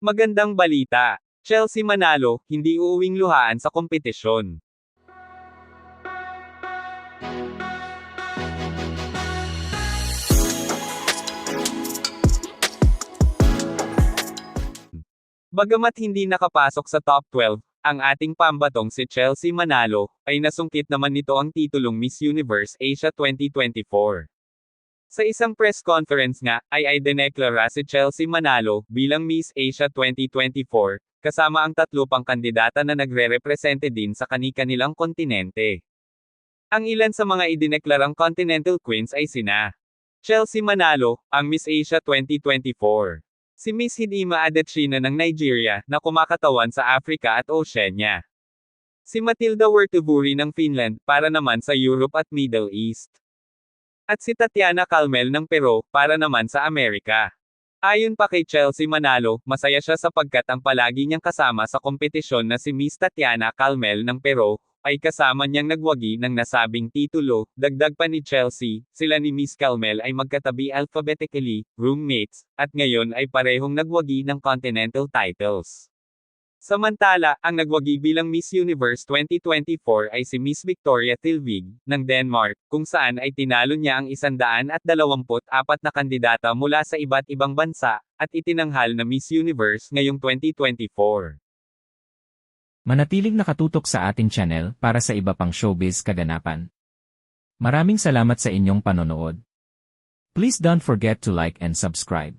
Magandang balita. Chelsea manalo, hindi uuwing luhaan sa kompetisyon. Bagamat hindi nakapasok sa top 12, ang ating pambatong si Chelsea Manalo, ay nasungkit naman nito ang titulong Miss Universe Asia 2024. Sa isang press conference nga, ay idineklara si Chelsea Manalo bilang Miss Asia 2024, kasama ang tatlo pang kandidata na nagre-represente din sa kani-kanilang kontinente. Ang ilan sa mga idineklarang Continental Queens ay sina Chelsea Manalo, ang Miss Asia 2024. Si Miss Hidima Adetshina ng Nigeria, na kumakatawan sa Africa at Oceania. Si Matilda Wertevuri ng Finland, para naman sa Europe at Middle East. At si Tatiana Calmel ng Peru, para naman sa Amerika. Ayon pa kay Chelsea Manalo, masaya siya sapagkat ang palagi niyang kasama sa kompetisyon na si Miss Tatiana Calmel ng Peru, ay kasama niyang nagwagi ng nasabing titulo. Dagdag pa ni Chelsea, sila ni Miss Calmel ay magkatabi alphabetically, roommates, at ngayon ay parehong nagwagi ng continental titles. Samantala, ang nagwagi bilang Miss Universe 2024 ay si Miss Victoria Tilvig, ng Denmark, kung saan ay tinalo niya ang 124 na kandidata mula sa iba't ibang bansa, at itinanghal na Miss Universe ngayong 2024. Manatiling nakatutok sa ating channel para sa iba pang showbiz kaganapan. Maraming salamat sa inyong panonood. Please don't forget to like and subscribe.